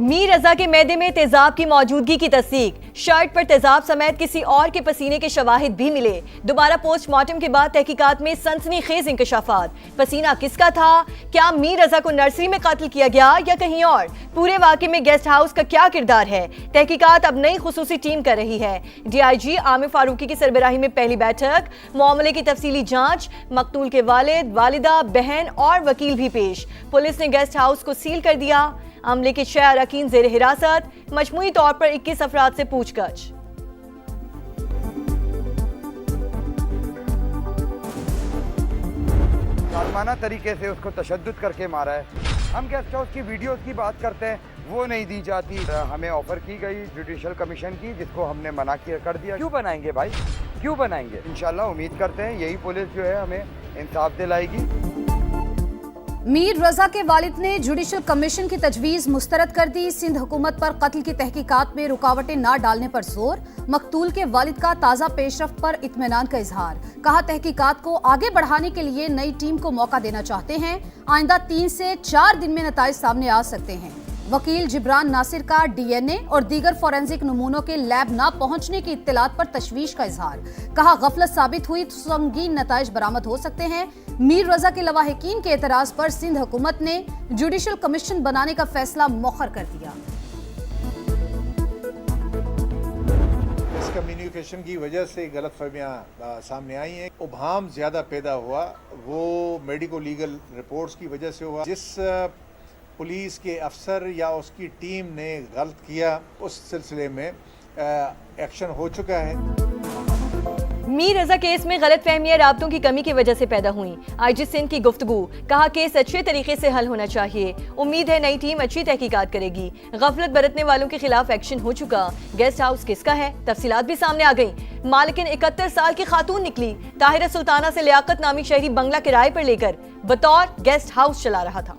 मीर रजा के मैदे में तेजाब की मौजूदगी की तस्दीक, शर्ट पर तेजाब समेत किसी और के पसीने के शवाहिद भी मिले। दोबारा पोस्टमार्टम के बाद तहकीकात में सनसनीखेज इंकशाफात। पसीना किसका था? क्या मीर रजा को नर्सरी में कत्ल किया गया या कहीं और? पूरे वाकये में गेस्ट हाउस का क्या किरदार है? तहकीकात अब नई खुसूसी टीम कर रही है। DIG आमिर फारूकी की सरबराही में पहली बैठक, मामले की तफसीली जांच, मकतूल के वालिद, वालिदा, बहन और वकील भी पेश। पुलिस ने गेस्ट हाउस को सील कर दिया। अमले के 6 अरकान जेर हिरासत, मजमूई तौर पर 21 अफराद से पूछताछ। जालिमाना तरीके से उसको तशद्दुद करके मारा है। हम गेस्ट हाउस की वीडियोस की बात करते हैं, वो नहीं दी जाती। हमें ऑफर की गई जुडिशल कमीशन की, जिसको हमने मना कर दिया। क्यों बनाएंगे भाई, क्यों बनाएंगे? इंशाल्लाह उम्मीद करते हैं यही पुलिस जो है हमें इंसाफ दिलाएगी। मीर रजा के वालिद ने जुडिशल कमीशन की तजवीज़ मुस्तरद कर दी। सिंध हुकूमत पर कत्ल की तहकीकात में रुकावटें न डालने पर जोर। मकतूल के वालिद का ताज़ा पेशरफ्त पर इत्मीनान का इजहार। कहा तहकीकात को आगे बढ़ाने के लिए नई टीम को मौका देना चाहते हैं। आइंदा 3 से 4 दिन में नताइज सामने आ सकते हैं। वकील जिब्रान नासिर का DNA और दीगर फोरेंसिक नमूनों के लैब न पहुंचने की इत्तलात पर तशवीश का इजहार। कहा गफलत साबित हुई तो संगीन नताइज बरामद हो सकते हैं। मीर रजा के लवाहिकीन के एतराज पर सिंध हुकूमत ने जुडिशल कमीशन बनाने का फैसला मौखर कर दिया। इस कम्युनिकेशन की वजह से गलतफहमियां सामने आई हैं। उभाम ज्यादा पैदा हुआ, वो मेडिको लीगल रिपोर्ट्स की वजह से हुआ। जिस पुलिस के अफसर या उसकी टीम ने गलत किया, उस सिलसिले में एक्शन हो चुका है। मीर रजा केस में गलत फहमियां राब्तों की कमी की वजह से पैदा हुई। IG सिंध की गुफ्तगू, कहा केस अच्छे तरीके से हल होना चाहिए। उम्मीद है नई टीम अच्छी तहकीकात करेगी। गफलत बरतने वालों के खिलाफ एक्शन हो चुका। गेस्ट हाउस किसका है? तफसीलात भी सामने आ गई। मालिकिन 71 साल की खातून निकली। ताहिरा सुल्ताना से लियाकत नामी शहरी बंगला किराए पर लेकर बतौर गेस्ट हाउस चला रहा था।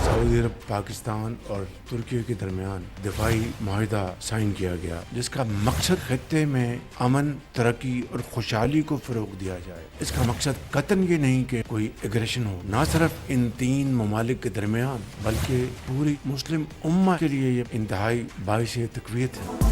सऊदी अरब, पाकिस्तान और तुर्की के दरमियान दिफाई माहिदा साइन किया गया, जिसका मकसद खत्ते में अमन, तरक्की और खुशहाली को फरोग दिया जाए। इसका मकसद कतन ये नहीं कि कोई एग्रेशन हो, ना सिर्फ इन 3 ममालिक के दरमियान बल्कि पूरी मुस्लिम उम्मा के लिए ये इंतहाई बाइसे तकवीत है।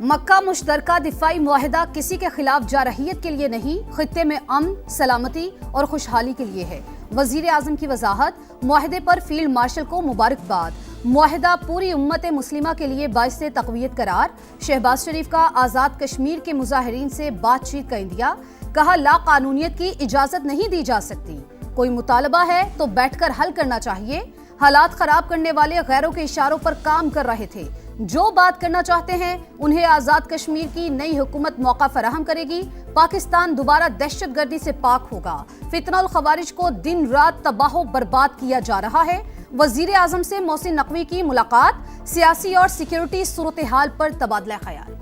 मक्का मुश्तरका दिफाई मुआहिदा किसी के खिलाफ जारहियत के लिए नहीं, खित्ते में अमन, सलामती और खुशहाली के लिए है। वजीर आजम की वजाहत, मुआहिदे पर फील्ड मार्शल को मुबारकबाद। मुआहिदा पूरी उम्मत मुस्लिमा के लिए बाइस तक़वियत करार। शहबाज शरीफ का आज़ाद कश्मीर के मुजाहिरीन से बातचीत का इंदिया। कहा लाकानूनियत की इजाजत नहीं दी जा सकती। कोई मुतालबा है तो बैठकर हल करना चाहिए। हालात खराब करने वाले गैरों के इशारों पर काम कर रहे थे। जो बात करना चाहते हैं उन्हें आजाद कश्मीर की नई हुकूमत मौका फराहम करेगी। पाकिस्तान दोबारा दहशतगर्दी से पाक होगा। फितना और खवारिज को दिन रात तबाह बर्बाद किया जा रहा है। वजीर आजम से मोहसिन नकवी की मुलाकात, सियासी और सिक्योरिटी सूरत हाल पर तबादला ख्याल।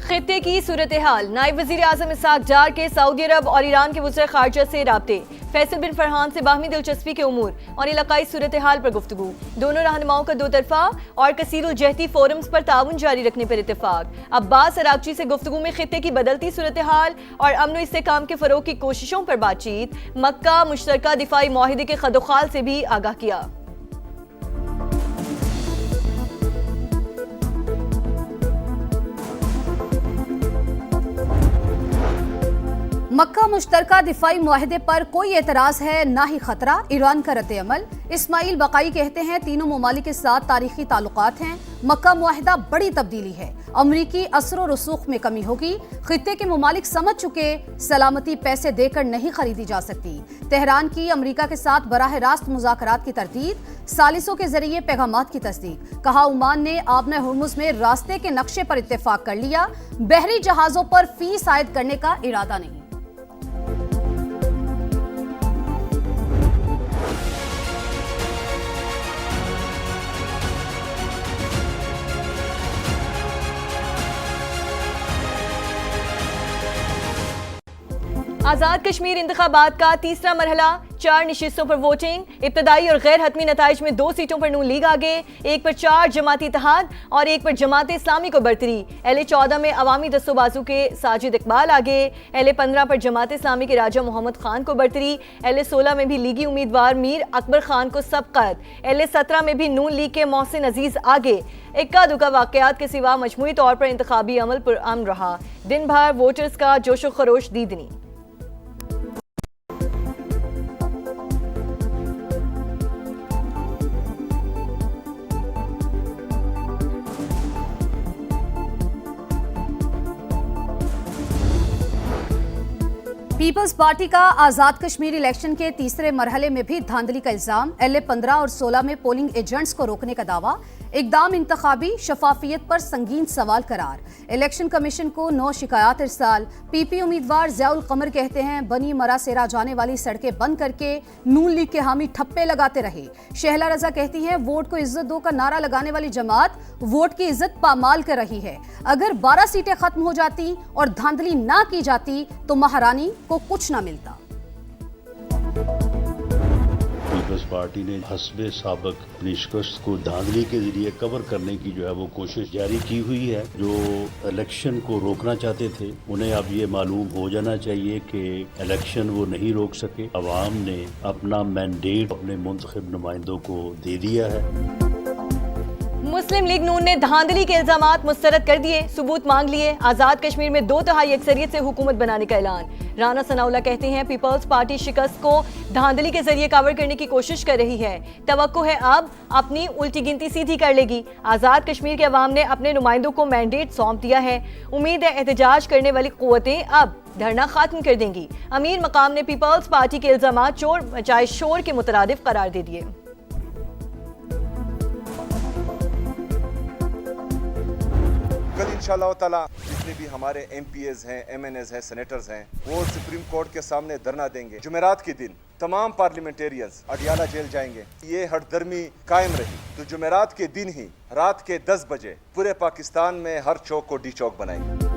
खित्ते की सूरत हाल, नायब वजीर आजम इसहाक डार के सऊदी अरब और ईरान के वज़ीर ख़ारिजा से राब्ते। फैसल बिन फरहान से बाहमी दिलचस्पी के उमूर और इलाकाई सूरत हाल पर गुफ्तगू। दोनों रहनुमाओं का 2 तरफा और कसीरुल जहती फोरम्स पर ताउन जारी रखने पर इत्तेफाक। अब्बास अरागची से गुफ्तगू में खित्ते की बदलती सूरत हाल और अमन इस्तेहकाम के फरोग की कोशिशों पर बातचीत। मक्का मुश्तरका दिफाई मुआहिदे के खदोखाल से भी आगाह किया। मक्का मुश्तरका दिफाई मुआहिदे पर कोई एतराज है ना ही खतरा, ईरान का रद्द अमल। इस्माइल बकाई कहते हैं तीनों ममालिक के साथ तारीखी ताल्लुकात हैं। मक्का मुआहिदा बड़ी तब्दीली है। अमरीकी असर रसूख में कमी होगी। खित्ते के ममालिक समझ चुके सलामती पैसे देकर नहीं खरीदी जा सकती। तेहरान की अमरीका के साथ बराह रास्त मुज़ाकरात की तरतीब, सालिसों के जरिए पैगामात की तस्दीक। कहा ओमान ने आबने हुर्मुज में रास्ते के नक्शे पर इत्तेफाक कर लिया। बहरी जहाजों पर फीस आयद करने का इरादा नहीं। आजाद कश्मीर इंतखाबात का तीसरा मरहला 4 नशिस्तों पर वोटिंग। इब्तदाई और गैर हतमी नताइज में 2 सीटों पर नून लीग आगे, 1 पर 4 जमाती इत्तेहाद और 1 पर जमात इस्लामी को बरतरी। LA 14 में अवामी दस्तोबाजू के साजिद इकबाल आगे, LA 15 पर जमात इस्लामी के राजा मोहम्मद खान को बरतरी। LA 16 में भी लीगी उम्मीदवार मीर अकबर खान को सबकत। LA 17 में भी नून लीग के मोहसिन अजीज आगे। इक्का दुक्का वाकयात के सिवा मजमूई तौर पर इंतखाबी अमल पुरअमन रहा। दिन भर वोटर्स का जोशो खरोश दीदनी। पीपल्स पार्टी का आजाद कश्मीर इलेक्शन के तीसरे मरहले में भी धांधली का इल्जाम। LA 15 और 16 में पोलिंग एजेंट्स को रोकने का दावा। इकदाम इंतखाबी शफाफियत पर संगीन सवाल करार। इलेक्शन कमीशन को 9 शिकायत इरसाल। PP उम्मीदवार ज़ियाउल कमर कहते हैं बनी मरासेरा जाने वाली सड़कें बंद करके नून लीग के हामी ठप्पे लगाते रहे। शहला रजा कहती हैं वोट को इज्जत दो का नारा लगाने वाली जमात वोट की इज्जत पामाल कर रही है। अगर 12 सीटें खत्म हो जाती और धांधली ना की जाती तो महारानी को कुछ ना मिलता। पीपल्स पार्टी ने हस्बे साबक अपनी शिकस्त को धांधली के जरिए कवर करने की जो है वो कोशिश जारी की हुई है। जो इलेक्शन को रोकना चाहते थे उन्हें अब ये मालूम हो जाना चाहिए कि इलेक्शन वो नहीं रोक सके। अवाम ने अपना मैंडेट अपने मुंतखब नुमाइंदों को दे दिया है। मुस्लिम लीग नून ने धांधली के इल्जामात मुस्तरद कर दिए, सबूत मांग लिए। आजाद कश्मीर में 2/3 अक्सरियत से हुकूमत बनाने का ऐलान। राना सनाउल्लाह कहते हैं पीपल्स पार्टी शिकस्त को धांधली के जरिए कवर करने की कोशिश कर रही है। तवक्को है अब अपनी उल्टी गिनती सीधी कर लेगी। आजाद कश्मीर के अवाम ने अपने नुमाइंदों को मैंडेट सौंप दिया है। उम्मीद है एहतजाज करने वाली कुव्वतें अब धरना खत्म कर देंगी। अमीर मकाम ने पीपल्स पार्टी के इल्जामात चोर मचाए शोर के मुतरादिफ करार दे दिए। कल इंशाअल्लाह ताला जितने भी हमारे MPs हैं, MNAs हैं, सेनेटर्स हैं, वो सुप्रीम कोर्ट के सामने धरना देंगे। जुमेरात के दिन तमाम पार्लियामेंटेरियंस अडियाला जेल जाएंगे। ये हठधर्मी कायम रही तो जुमेरात के दिन ही रात के 10 बजे पूरे पाकिस्तान में हर चौक को डी चौक बनाएंगे।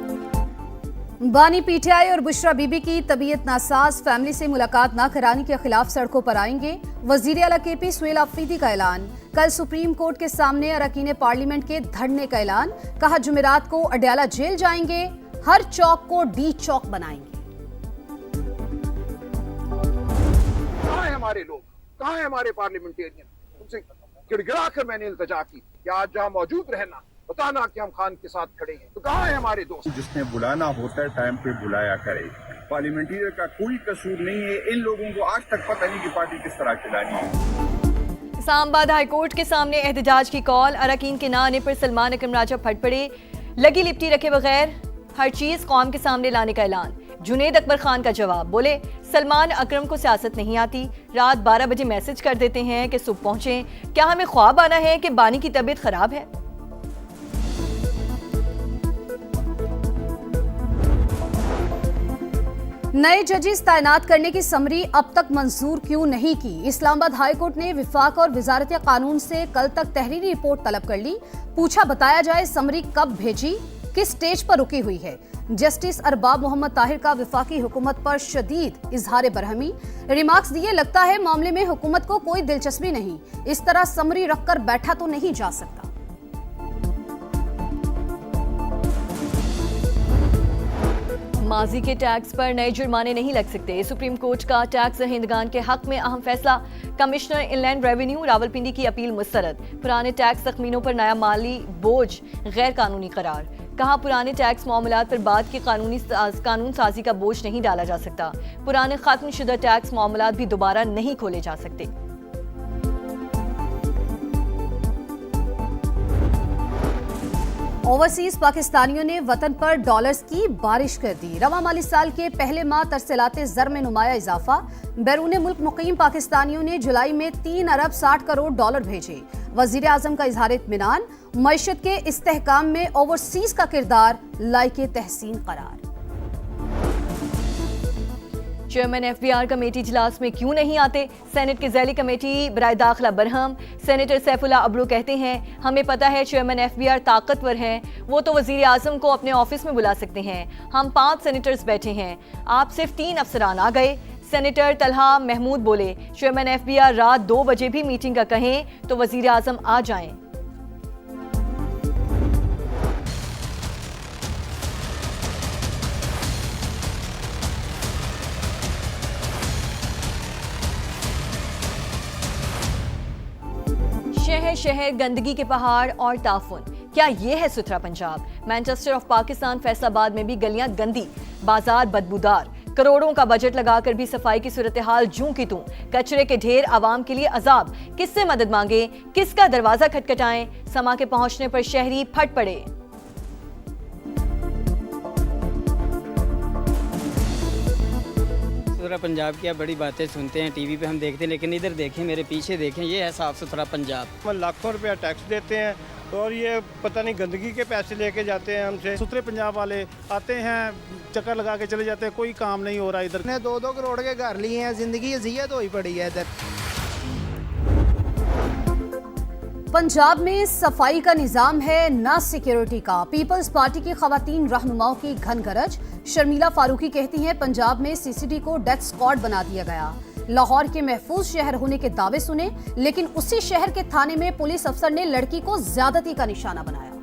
बानी PTI और बुशरा बीबी की तबीयत नासाज, फैमिली से मुलाकात न कराने के खिलाफ सड़कों पर आएंगे। वजीर आला KP सुहेल आफरीदी का ऐलान। कल सुप्रीम कोर्ट के सामने अरकान पार्लियामेंट के धरने का ऐलान। कहा जुमेरात को अडियाला जेल जाएंगे, हर चौक को डी चौक बनाएंगे। कहाँ है हमारे लोग, कहाँ है हमारे पार्लियामेंटेरियन? उनसे गिड़गिड़ा कर मैंने इल्तजा की कि आज जहाँ मौजूद रहना, बताना कि हम खान के साथ खड़े हैं। तो कहाँ है हमारे दोस्त? जिसने बुलाना होता है टाइम पे बुलाया करे। पार्लियामेंटेरियन का कोई कसूर नहीं है। इन लोगों को आज तक पता नहीं कि पार्टी किस तरह चलानी है। इस्लामाबाद हाई कोर्ट के सामने एहतजाज की कॉल। अरकान के ना आने पर सलमान अकरम राजा फट पड़े। लगी लिपटी रखे बगैर हर चीज कौम के सामने लाने का ऐलान। जुनेद अकबर खान का जवाब, बोले सलमान अकरम को सियासत नहीं आती। रात 12 बजे मैसेज कर देते हैं कि सुबह पहुंचे। क्या हमें ख्वाब आना है कि बानी की तबीयत खराब है? नए जजेस तैनात करने की समरी अब तक मंजूर क्यों नहीं की? इस्लामाबाद हाई कोर्ट ने विफाक और वजारत कानून से कल तक तहरीरी रिपोर्ट तलब कर ली। पूछा बताया जाए समरी कब भेजी, किस स्टेज पर रुकी हुई है। जस्टिस अरबाब मोहम्मद ताहिर का विफाकी हुकूमत पर शदीद इजहार बरहमी। रिमार्क्स दिए लगता है मामले में हुकूमत को कोई दिलचस्पी नहीं, इस तरह समरी रखकर बैठा तो नहीं जा सकता। माजी के टैक्स पर नए जुर्माने नहीं लग सकते। सुप्रीम कोर्ट का टैक्स दहिंदगान के हक में अहम फैसला। कमिश्नर इनलैंड रेवेन्यू रावलपिंडी की अपील मुस्तरद। पुराने टैक्स तखमीनों पर नया माली बोझ गैर कानूनी करार। कहा पुराने टैक्स मामलात पर बाद की कानून साजी का बोझ नहीं डाला जा सकता। पुराने खत्म शुदा टैक्स मामलात भी दोबारा नहीं खोले जा सकते। ओवरसीज पाकिस्तानियों ने वतन पर डॉलर्स की बारिश कर दी। रवा माली साल के पहले माह तरसेलाते ज़र में नुमाया इजाफा। बैरून मुल्क मुकीम पाकिस्तानियों ने जुलाई में 3 अरब 60 करोड़ डॉलर भेजे। वजीर आजम का इजहार इत्मीनान। मईशत के इस्तेहकाम में ओवरसीज का किरदार लायके तहसीन करार। चेयरमैन FBR कमेटी इजलास में क्यों नहीं आते? सेनेट की ज़ैली कमेटी बराए दाखिला बरहम। सेनेटर सैफुल्लाह अबरू कहते हैं हमें पता है चेयरमैन FBR ताकतवर हैं, वो तो वजीर आजम को अपने ऑफिस में बुला सकते हैं। हम 5 सेनेटर्स बैठे हैं, आप सिर्फ 3 अफसरान आ गए। सेनेटर तलहा महमूद बोले, चेयरमैन एफबीआर रात 2 बजे भी मीटिंग का कहें तो वजीर आजम आ जाएं। शहर शहर गंदगी के पहाड़ और ताफुन, क्या ये है सुथरा पंजाब? मैनचेस्टर ऑफ पाकिस्तान फैसलाबाद में भी गलियां गंदी, बाजार बदबूदार, करोड़ों का बजट लगाकर भी सफाई की सूरत हाल जूं की तूं, कचरे के ढेर, आवाम के लिए अजाब। किससे मदद मांगे, किसका दरवाजा खटखटाएं? समा के पहुंचने पर शहरी फट पड़े। सुथरा पंजाब की आप बड़ी बातें सुनते हैं, टीवी पे हम देखते हैं, लेकिन इधर देखें, मेरे पीछे देखें, ये है साफ सुथरा पंजाब। हम लाखों रुपया टैक्स देते हैं और ये पता नहीं गंदगी के पैसे लेके जाते हैं हमसे। सुथरे पंजाब वाले आते हैं, चक्कर लगा के चले जाते हैं, कोई काम नहीं हो रहा इधर। ने 2-2 करोड़ के घर लिए हैं, जिंदगी अजियत हुई पड़ी है इधर। पंजाब में सफाई का निजाम है, ना सिक्योरिटी का। पीपल्स पार्टी की खवातीन रहनुमाओं की घन गरज। शर्मिला फारूकी कहती हैं, पंजाब में सीसीडी को डेथ स्क्वाड बना दिया गया। लाहौर के महफूज शहर होने के दावे सुने, लेकिन उसी शहर के थाने में पुलिस अफसर ने लड़की को ज्यादती का निशाना बनाया।